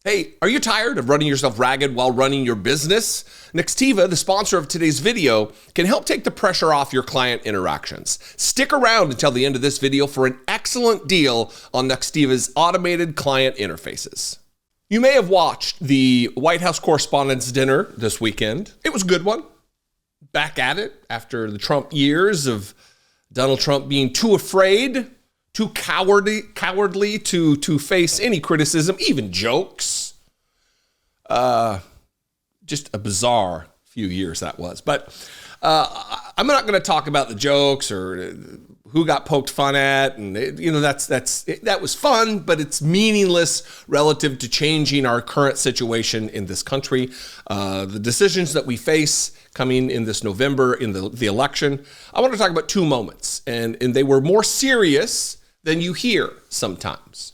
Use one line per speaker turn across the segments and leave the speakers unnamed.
Hey, are you tired of running yourself ragged while running your business? Nextiva, the sponsor of today's video, can help take the pressure off your client interactions. Stick around until the end of this video for an excellent deal on Nextiva's automated client interfaces. You may have watched the White House Correspondents Dinner this weekend. It was a good one. Back at it after the Trump years of Donald Trump being too afraid, too cowardly to face any criticism, even jokes. Just a bizarre few years that was. But I'm not going to talk about the jokes or who got poked fun at, and that was fun, but it's meaningless relative to changing our current situation in this country. The decisions that we face coming in this November in the election. I want to talk about two moments, and they were more serious than you hear sometimes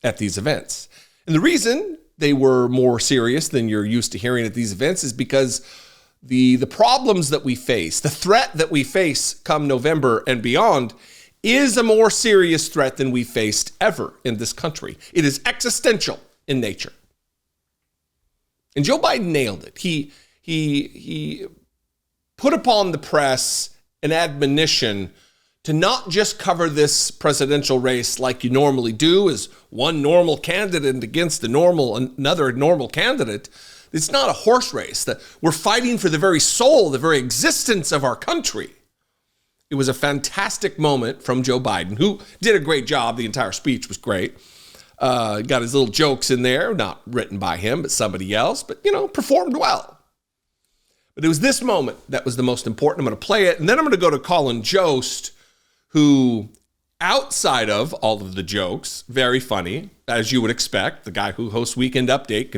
at these events. And the reason they were more serious than you're used to hearing at these events is because the problems that we face, the threat that we face come November and beyond, is a more serious threat than we faced ever in this country. It is existential in nature. And Joe Biden nailed it. He put upon the press an admonition to not just cover this presidential race like you normally do as one normal candidate against another normal candidate. It's not a horse race. That we're fighting for the very soul, the very existence of our country. It was a fantastic moment from Joe Biden, who did a great job. The entire speech was great. Got his little jokes in there, not written by him, but somebody else, but, performed well. But it was this moment that was the most important. I'm going to play it, and then I'm going to go to Colin Jost, who, outside of all of the jokes, very funny, as you would expect, the guy who hosts Weekend Update,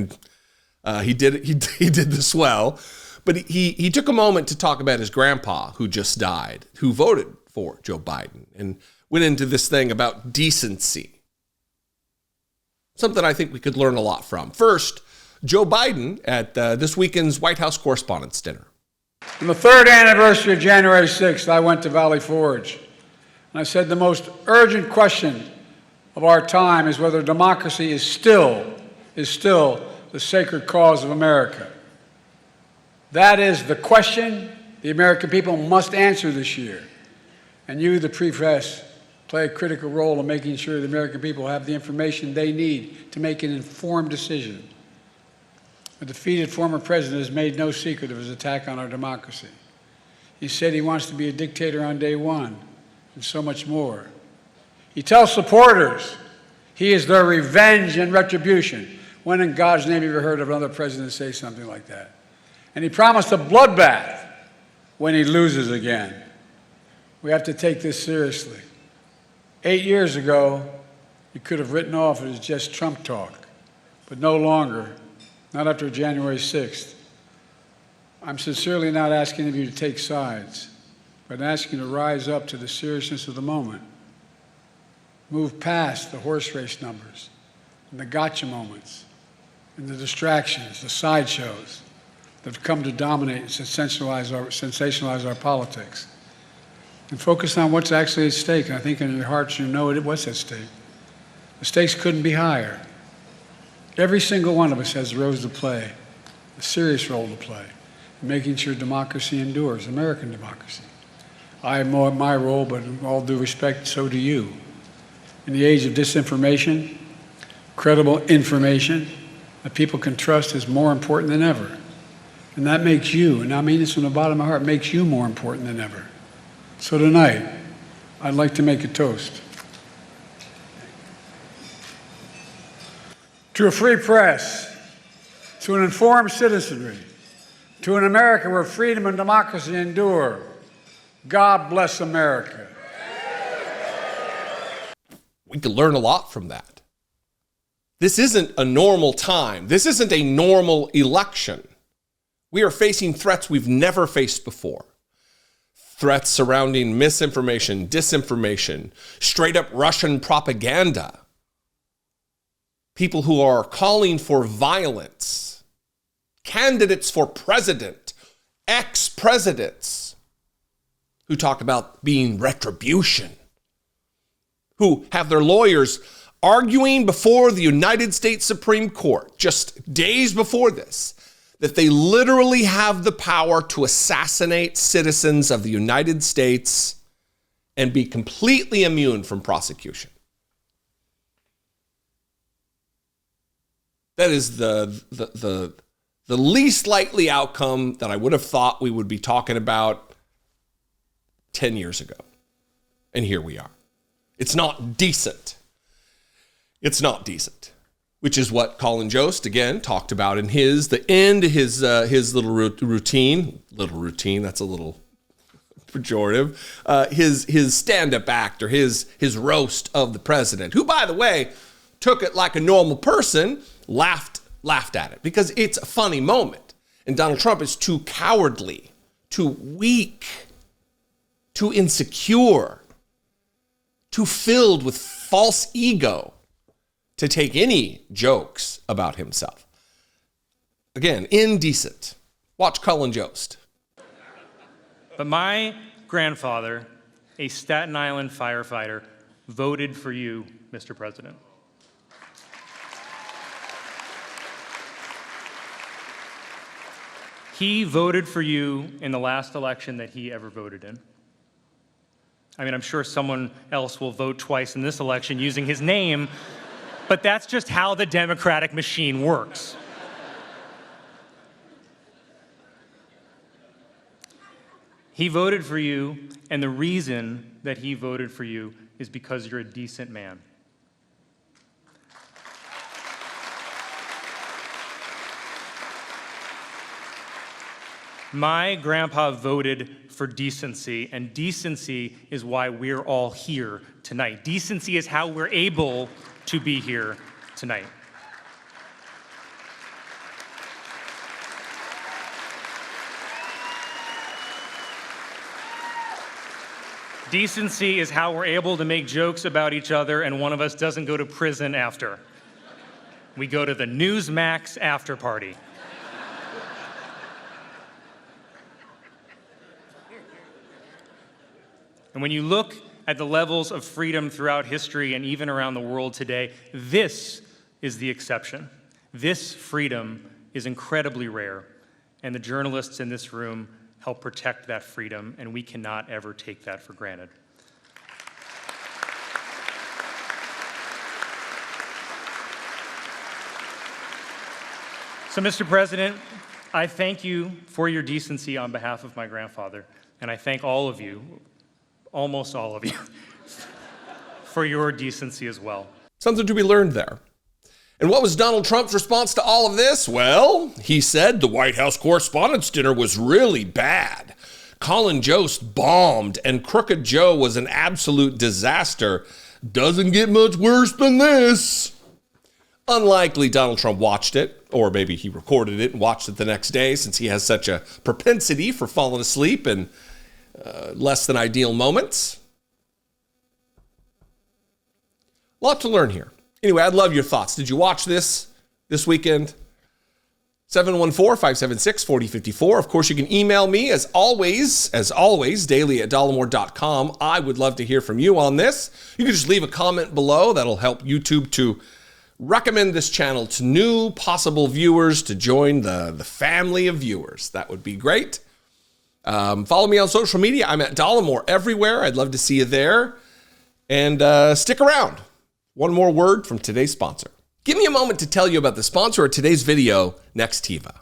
he did this well, but he took a moment to talk about his grandpa who just died, who voted for Joe Biden, and went into this thing about decency. Something I think we could learn a lot from. First, Joe Biden at this weekend's White House Correspondents Dinner.
On the third anniversary of January 6th, I went to Valley Forge. And I said the most urgent question of our time is whether democracy is still the sacred cause of America. That is the question the American people must answer this year. And you, the press, play a critical role in making sure the American people have the information they need to make an informed decision. The defeated former president has made no secret of his attack on our democracy. He said he wants to be a dictator on day one, and so much more. He tells supporters he is their revenge and retribution. When in God's name have you ever heard of another president say something like that? And he promised a bloodbath when he loses again. We have to take this seriously. 8 years ago, you could have written off it as just Trump talk, but no longer, not after January 6th. I'm sincerely not asking of you to take sides, but asking you to rise up to the seriousness of the moment. Move past the horse race numbers and the gotcha moments and the distractions, the sideshows that have come to dominate and sensationalize our politics. And focus on what's actually at stake. And I think in your hearts you know what's at stake. The stakes couldn't be higher. Every single one of us has a role to play, a serious role to play, in making sure democracy endures, American democracy. I have my role, but in all due respect, so do you. In the age of disinformation, credible information that people can trust is more important than ever. And that makes you, and I mean this from the bottom of my heart, makes you more important than ever. So tonight, I'd like to make a toast. To a free press, to an informed citizenry, to an America where freedom and democracy endure. God bless America.
We could learn a lot from that. This isn't a normal time. This isn't a normal election. We are facing threats we've never faced before. Threats surrounding misinformation, disinformation, straight up Russian propaganda. People who are calling for violence. Candidates for president, ex-presidents who talk about being retribution, who have their lawyers arguing before the United States Supreme Court just days before this, that they literally have the power to assassinate citizens of the United States and be completely immune from prosecution. That is the least likely outcome that I would have thought we would be talking about 10 years ago. And here we are. It's not decent. It's not decent, which is what Colin Jost, again, talked about in his little routine. Little routine, that's a little pejorative. His stand-up act, or his roast of the president, who, by the way, took it like a normal person, laughed at it because it's a funny moment. And Donald Trump is too cowardly, too weak, too insecure, too filled with false ego to take any jokes about himself. Again, indecent. Watch Colin Jost.
But my grandfather, a Staten Island firefighter, voted for you, Mr. President. He voted for you in the last election that he ever voted in. I mean, I'm sure someone else will vote twice in this election using his name, but that's just how the Democratic machine works. He voted for you, and the reason that he voted for you is because you're a decent man. My grandpa voted for decency, and decency is why we're all here tonight. Decency is how we're able to be here tonight. Decency is how we're able to make jokes about each other and one of us doesn't go to prison after. We go to the Newsmax after party. And when you look at the levels of freedom throughout history and even around the world today, this is the exception. This freedom is incredibly rare, and the journalists in this room help protect that freedom, and we cannot ever take that for granted. So, Mr. President, I thank you for your decency on behalf of my grandfather, and I thank all of you, almost all of you, for your decency as well.
Something to be learned there. And what was Donald Trump's response to all of this? Well, he said the White House Correspondents Dinner was really bad. Colin Jost bombed, and Crooked Joe was an absolute disaster. Doesn't get much worse than this. Unlikely Donald Trump watched it, or maybe he recorded it and watched it the next day, since he has such a propensity for falling asleep in less than ideal moments. A lot to learn here. Anyway, I'd love your thoughts. Did you watch this weekend? 714-576-4054. Of course, you can email me as always, daily@dollemore.com. I would love to hear from you on this. You can just leave a comment below. That'll help YouTube to recommend this channel to new possible viewers to join the family of viewers. That would be great. Follow me on social media. I'm at Dollemore everywhere. I'd love to see you there. And stick around. One more word from today's sponsor. Give me a moment to tell you about the sponsor of today's video, Nextiva.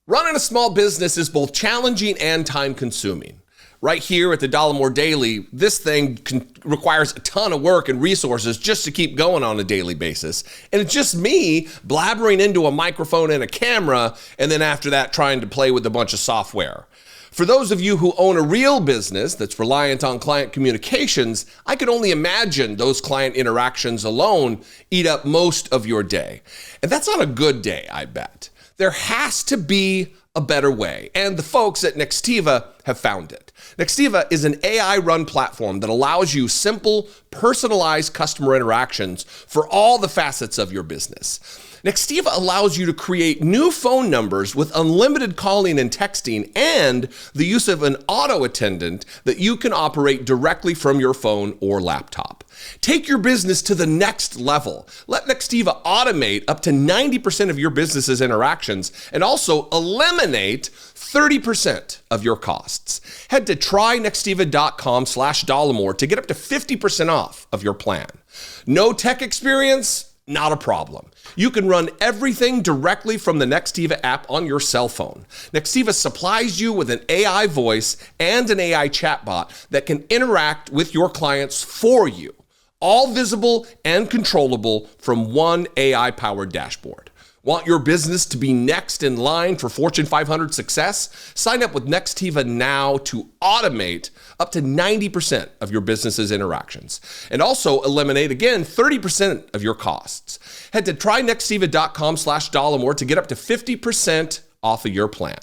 Running a small business is both challenging and time-consuming. Right here at the Dollemore Daily, this thing requires a ton of work and resources just to keep going on a daily basis. And it's just me blabbering into a microphone and a camera, and then after that trying to play with a bunch of software. For those of you who own a real business that's reliant on client communications, I can only imagine those client interactions alone eat up most of your day. And that's not a good day, I bet. There has to be a better way, and the folks at Nextiva have found it. Nextiva is an AI-run platform that allows you simple, personalized customer interactions for all the facets of your business. Nextiva allows you to create new phone numbers with unlimited calling and texting and the use of an auto attendant that you can operate directly from your phone or laptop. Take your business to the next level. Let Nextiva automate up to 90% of your business's interactions and also eliminate 30% of your costs. Head to trynextiva.com/Dollemore to get up to 50% off of your plan. No tech experience? Not a problem. You can run everything directly from the Nextiva app on your cell phone. Nextiva supplies you with an AI voice and an AI chatbot that can interact with your clients for you, all visible and controllable from one AI-powered dashboard. Want your business to be next in line for Fortune 500 success? Sign up with Nextiva now to automate up to 90% of your business's interactions and also eliminate, again, 30% of your costs. Head to trynextiva.com/Dollemore to get up to 50% off of your plan.